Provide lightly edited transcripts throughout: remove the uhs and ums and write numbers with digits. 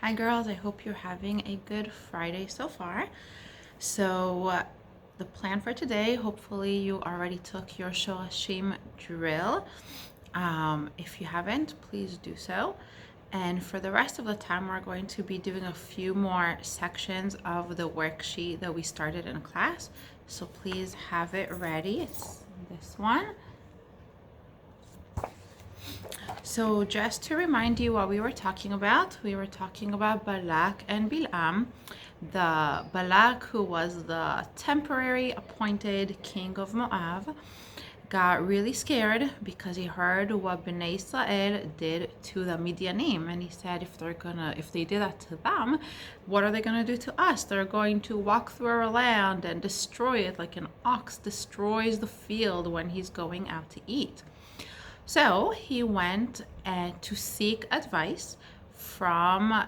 Hi girls, I hope you're having a good Friday so far. So the plan for today, hopefully you already took your Shorashim drill. If you haven't, please do so. And for the rest of the time, we're going to be doing a few more sections of the worksheet that we started in class. So please have it ready. It's this one. So just to remind you what we were talking about Balak and Bilam. The Balak, who was the temporary appointed king of Moab, got really scared because he heard what Bnei Israel did to the Midianim, and he said, if they did that to them, what are they gonna do to us? They're going to walk through our land and destroy it like an ox destroys the field when he's going out to eat. So he went to seek advice from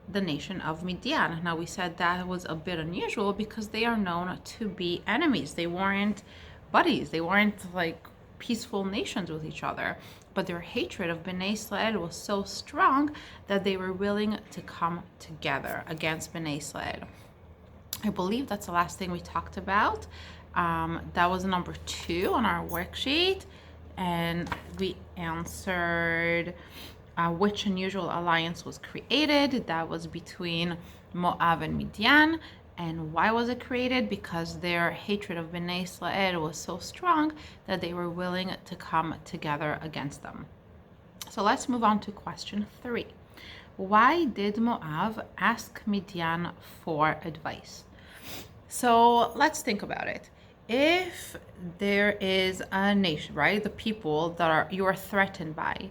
the nation of Midian. Now, we said that was a bit unusual because they are known to be enemies. They weren't buddies, they weren't like peaceful nations with each other. But their hatred of Bnei Israel was so strong that they were willing to come together against Bnei Israel. I believe that's the last thing we talked about. That was number 2 on our worksheet. And we answered which unusual alliance was created. That was between Moab and Midian. And why was it created? Because their hatred of Bnei Israel was so strong that they were willing to come together against them. So let's move on to question 3. Why did Moab ask Midian for advice? So let's think about it. If there is a nation, right, the people that you are threatened by,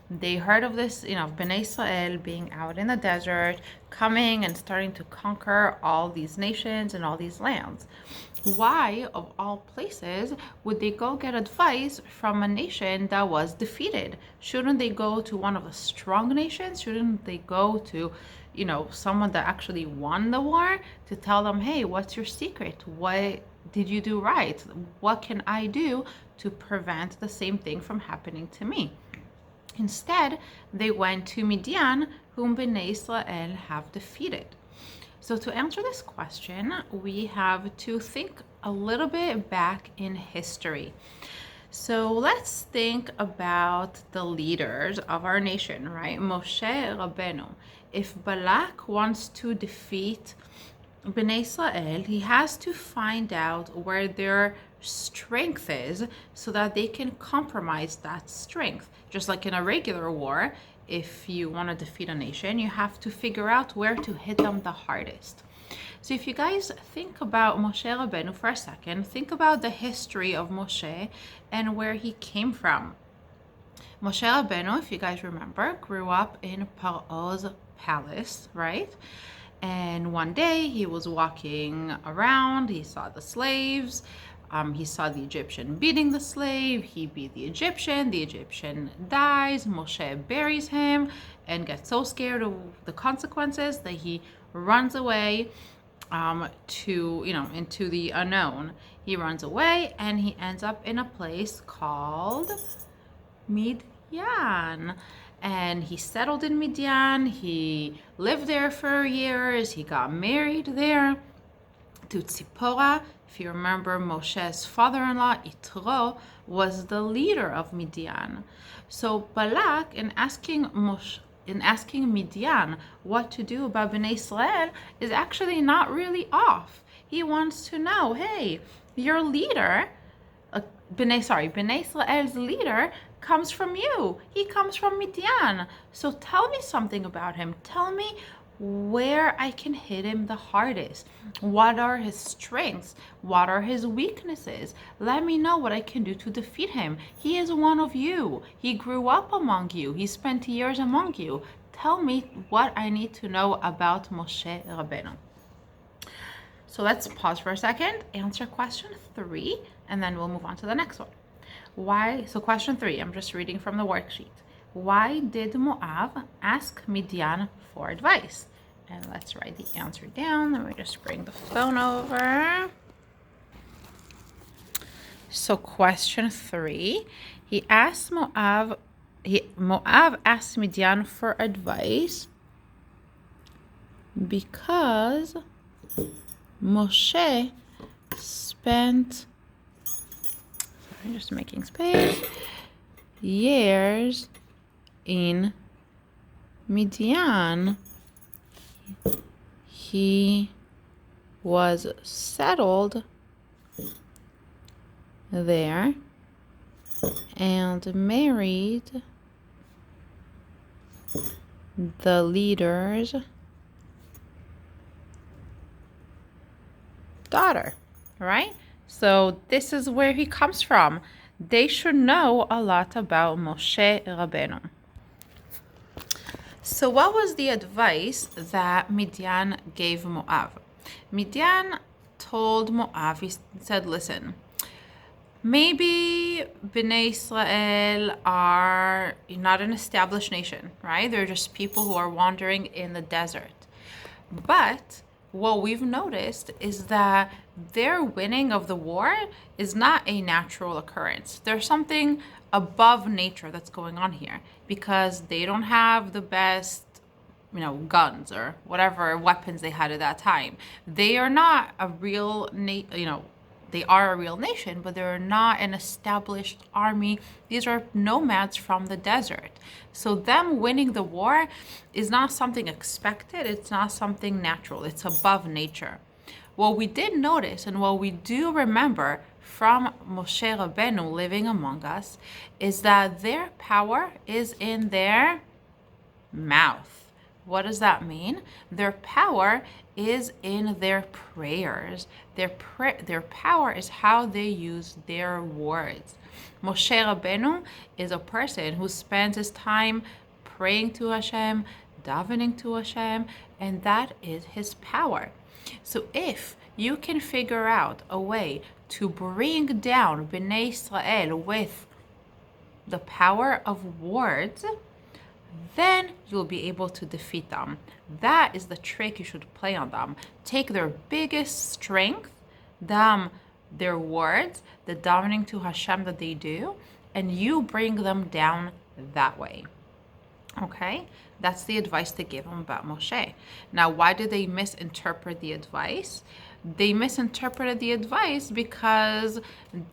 they heard of this, Bnei Israel being out in the desert, coming and starting to conquer all these nations and all these lands. Why, of all places, would they go get advice from a nation that was defeated? Shouldn't they go to one of the strong nations? Shouldn't they go to, someone that actually won the war to tell them, hey, what's your secret? What did you do right? What can I do to prevent the same thing from happening to me? Instead, they went to Midian, whom Bnei Israel have defeated. So to answer this question, we have to think a little bit back in history. So let's think about the leaders of our nation, right? Moshe Rabbeinu. If Balak wants to defeat Bnei Israel, he has to find out where their strength is so that they can compromise that strength. Just like in a regular war, if you want to defeat a nation, you have to figure out where to hit them the hardest. So if you guys think about Moshe Rabbeinu for a second, think about the history of Moshe and where he came from. Moshe Rabbeinu, if you guys remember, grew up in Paro's palace, right? And one day he was walking around, he saw the slaves, he saw the Egyptian beating the slave, he beat the Egyptian dies, Moshe buries him and gets so scared of the consequences that he runs away into the unknown. He runs away and he ends up in a place called Midian. And he settled in Midian. He lived there for years. He got married there to Tzipora. If you remember, Moshe's father-in-law, Yitro, was the leader of Midian. So Balak, in asking Midian what to do about Bnei Israel, is actually not really off. He wants to know, hey, your leader, Bnei Israel's leader comes from you. He comes from Midian. So tell me something about him. Tell me where I can hit him the hardest. What are his strengths? What are his weaknesses? Let me know what I can do to defeat him. He is one of you. He grew up among you. He spent years among you. Tell me what I need to know about Moshe Rabbeinu. So let's pause for a second, answer question 3, and then we'll move on to the next one. Why? So question 3, I'm just reading from the worksheet. Why did Moab ask Midian for advice? And let's write the answer down. Let me just bring the phone over. So question 3, Moab asked Midian for advice because Moshe spent, I'm just making space, years in Midian. He was settled there and married the leader's daughter, right? So this is where he comes from. They should know a lot about Moshe Rabbeinu. So what was the advice that Midian gave Moab? Midian told Moab, he said, listen, maybe Bnei Israel are not an established nation, right? They're just people who are wandering in the desert. But what we've noticed is that their winning of the war is not a natural occurrence. There's something above nature that's going on here because they don't have the best, guns or whatever weapons they had at that time. They are not a real, they are a real nation, but they're not an established army. These are nomads from the desert. So them winning the war is not something expected. It's not something natural. It's above nature. What we did notice and what we do remember from Moshe Rabbeinu living among us is that their power is in their mouth. What does that mean? Their power is in their prayers. Their power is how they use their words. Moshe Rabbeinu is a person who spends his time praying to Hashem, davening to Hashem, and that is his power. So if you can figure out a way to bring down Bnei Israel with the power of words, then you'll be able to defeat them. That is the trick you should play on them. Take their biggest strength, their words, the davening to Hashem that they do, and you bring them down that way. Okay? That's the advice they gave him about Moshe. Now, why did they misinterpret the advice? They misinterpreted the advice because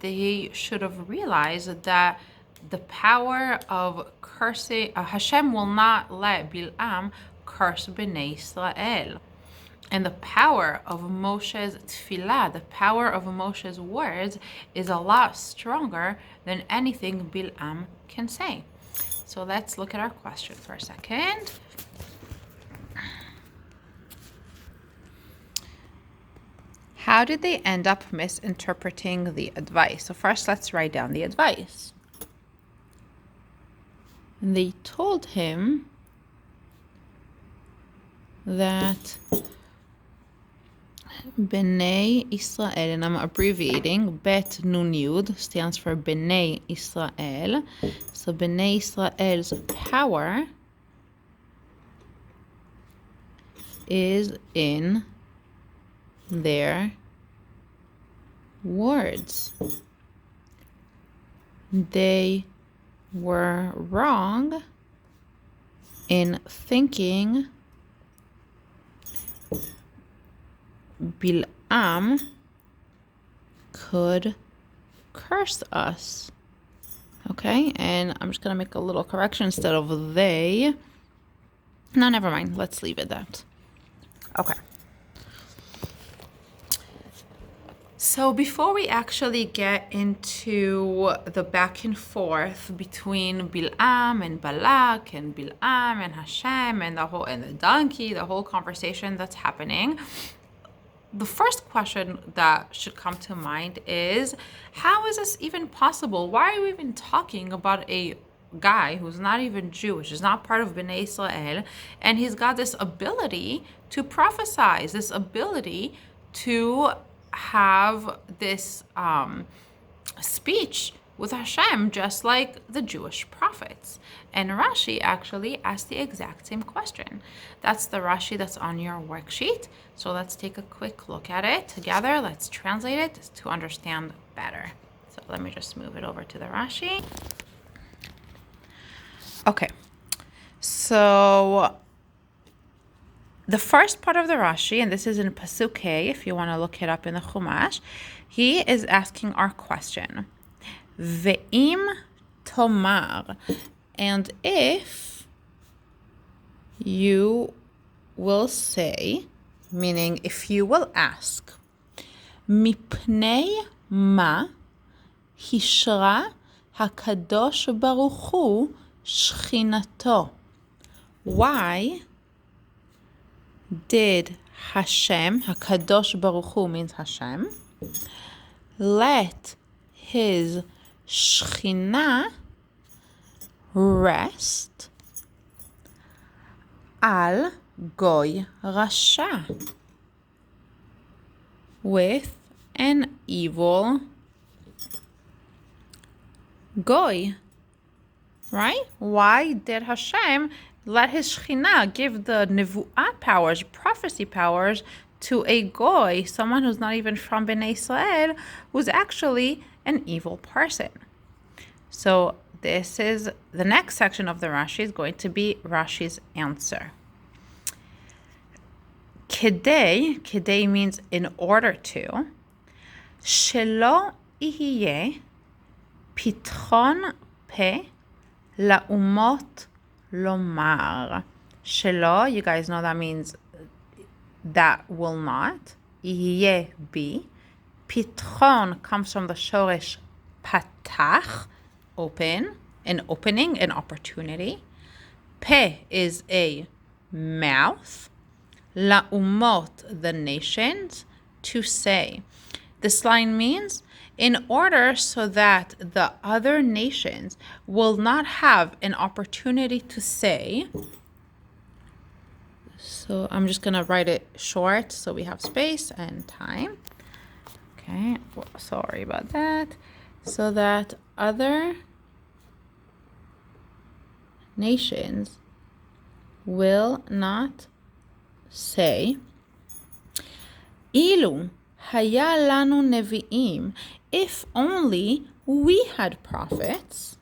they should have realized that the power of cursing, Hashem will not let Bil'am curse Bnei Israel. And the power of Moshe's tefillah, the power of Moshe's words, is a lot stronger than anything Bil'am can say. So let's look at our question for a second. How did they end up misinterpreting the advice? So first, let's write down the advice. They told him that Bnei Israel, and I'm abbreviating, Bet Nun Yud stands for Bnei Israel. So Bnei Israel's power is in their words. They were wrong in thinking Bil'am could curse us. Okay, and I'm just going to make a little correction instead of they. No, never mind. Let's leave it that. Okay. So before we actually get into the back and forth between Bil'am and Balak and Bil'am and Hashem and the donkey, the whole conversation that's happening, the first question that should come to mind is, how is this even possible? Why are we even talking about a guy who's not even Jewish, is not part of Bnei Israel, and he's got this ability to prophesize, this ability to have this speech with Hashem, just like the Jewish prophets? And Rashi actually asked the exact same question. That's the Rashi that's on your worksheet. So let's take a quick look at it together. Let's translate it to understand better. So let me just move it over to the Rashi. Okay, so the first part of the Rashi, and this is in Pasuk K, if you want to look it up in the Chumash, he is asking our question. Ve'im tomar, and if you will say, meaning if you will ask, mipnei ma hishra hakadosh baruch hu shchinato. Why did Hashem, Hakadosh Baruch Hu means Hashem, let his Shechina rest al Goy Rasha, with an evil Goy? Right? Why did Hashem let his Shekhinah give the Nevu'ah powers, prophecy powers, to a Goy, someone who's not even from Bnei Israel, who's actually an evil person? So this is, the next section of the Rashi is going to be Rashi's answer. Kedei means in order to, shelo ihyeh pitchon pe la'umot lomar. Shelo, you guys know that means that will not. Ihyeh be. Pitchon comes from the shoresh patach, open, an opening, an opportunity. Pe is a mouth. La'umot, the nations, to say. This line means in order so that the other nations will not have an opportunity to say. So I'm just going to write it short so we have space and time. Okay, sorry about that. So that other nations will not say, Ilu haya lanu nevi'im, if only we had prophets.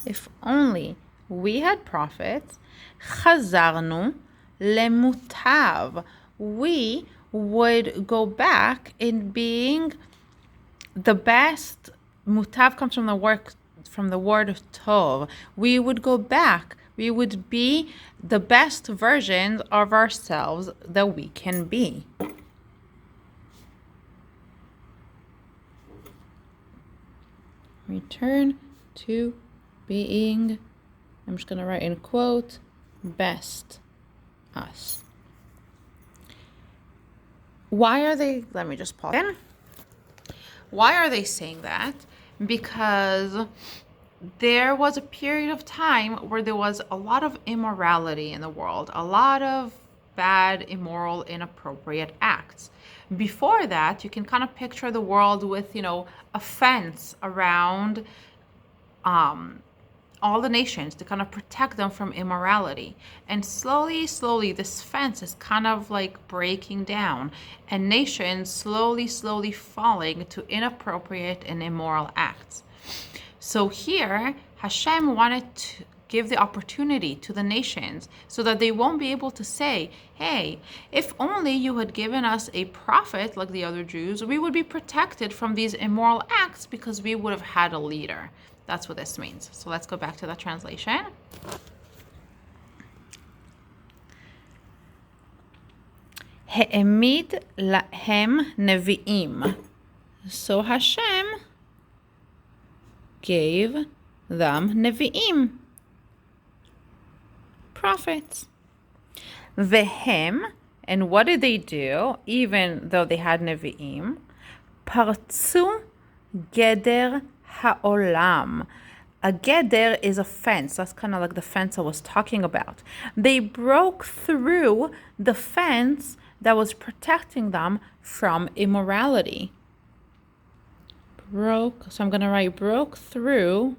If only we had prophets, chazarnu lemutav, we would go back in being the best. Mutav comes from the word of tov. We would go back. We would be the best versions of ourselves that we can be. Return to being, I'm just going to write in quote, best us. Why are they, let me just pause again. Why are they saying that? Because there was a period of time where there was a lot of immorality in the world, a lot of bad, immoral, inappropriate acts. Before that, you can kind of picture the world with, a fence around all the nations to kind of protect them from immorality. And slowly, this fence is kind of like breaking down, and nations slowly falling to inappropriate and immoral acts. So here, Hashem wanted to give the opportunity to the nations so that they won't be able to say, hey, if only you had given us a prophet like the other Jews, we would be protected from these immoral acts because we would have had a leader. That's what this means. So let's go back to the translation. He'emid lahem nevi'im. So Hashem gave them nevi'im, prophets. Vehem, and what did they do? Even though they had nevi'im, parzu geder ha'olam. A geder is a fence. That's kind of like the fence I was talking about. They broke through the fence that was protecting them from immorality. So I'm going to write broke through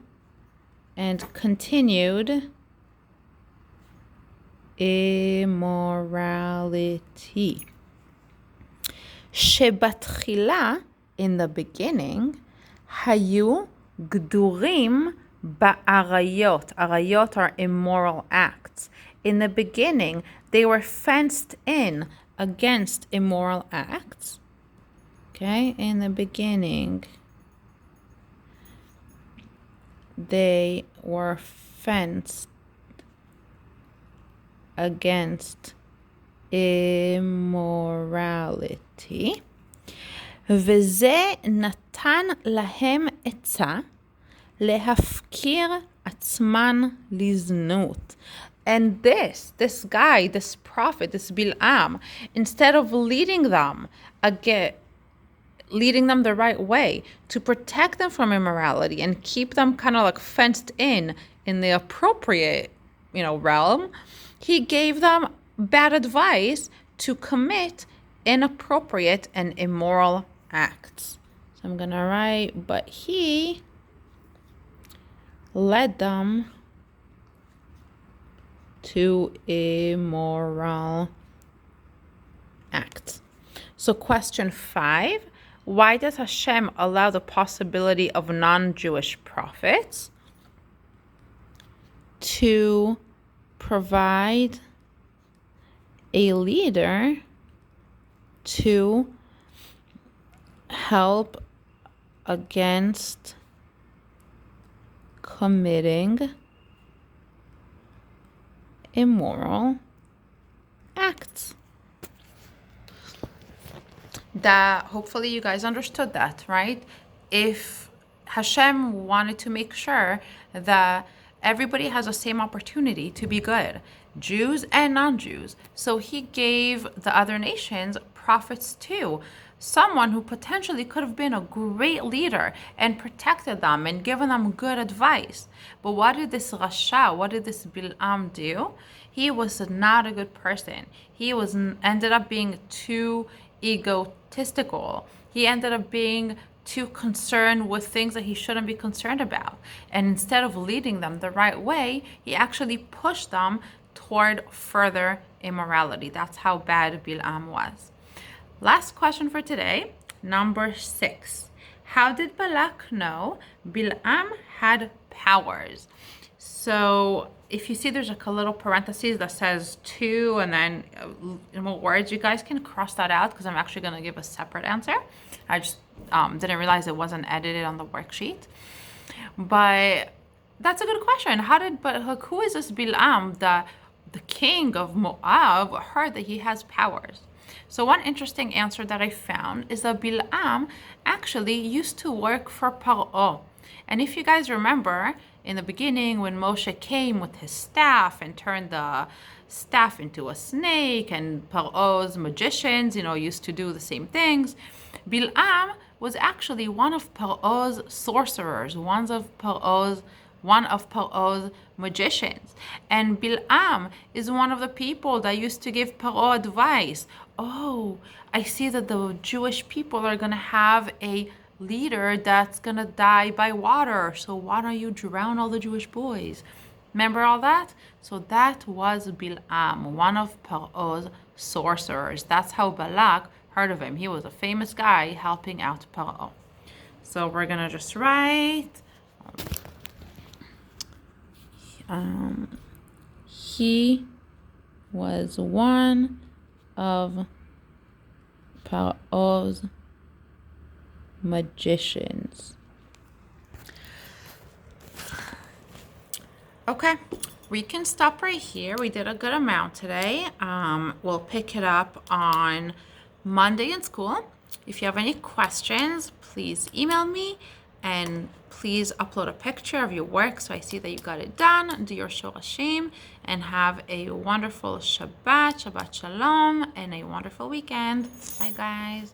and continued immorality. Shebatchila, in the beginning, hayu gdurim Ba'arayot. Arayot are immoral acts. In the beginning, they were fenced in against immoral acts. Okay, in the beginning, they were fenced against immorality. וזה נתן להם עצה להפקיר עצמן לזנות. And this guy, this prophet, this Bil'am, instead of leading them the right way to protect them from immorality and keep them kind of like fenced in the appropriate, realm, he gave them bad advice to commit inappropriate and immoral acts. So I'm going to write, but he led them to immoral acts. So question 5, why does Hashem allow the possibility of non-Jewish prophets? To provide a leader to help against committing immoral acts. That hopefully you guys understood that, right? If Hashem wanted to make sure that everybody has the same opportunity to be good, Jews and non-Jews, so he gave the other nations prophets too. Someone who potentially could have been a great leader and protected them and given them good advice. But what did this Bil'am do? He was not a good person. He ended up being too egotistical. He ended up being too concerned with things that he shouldn't be concerned about. And instead of leading them the right way, he actually pushed them toward further immorality. That's how bad Bil'am was. Last question for today, number 6. How did Balak know Bil'am had powers? So if you see there's like a little parenthesis that says 2 and then in what words, you guys can cross that out because I'm actually going to give a separate answer. I just didn't realize it wasn't edited on the worksheet. But that's a good question. Who is this Bil'am, the king of Moab, heard that he has powers? So one interesting answer that I found is that Bil'am actually used to work for Paro. And if you guys remember, in the beginning when Moshe came with his staff and turned the staff into a snake, and Paro's magicians, used to do the same things, Bil'am was actually one of Paro's sorcerers, one of Paro's magicians. And Bil'am is one of the people that used to give Paro advice. Oh, I see that the Jewish people are going to have a leader that's going to die by water. So why don't you drown all the Jewish boys? Remember all that? So that was Bil'am, one of Paro's sorcerers. That's how Balak heard of him. He was a famous guy helping out Paro. So we're going to just write... he was one of Paro's magicians. Okay, we can stop right here. We did a good amount today. We'll pick it up on Monday in school. If you have any questions, please email me. And please upload a picture of your work so I see that you got it done. Do your shorashim and have a wonderful Shabbat Shalom, and a wonderful weekend. Bye, guys.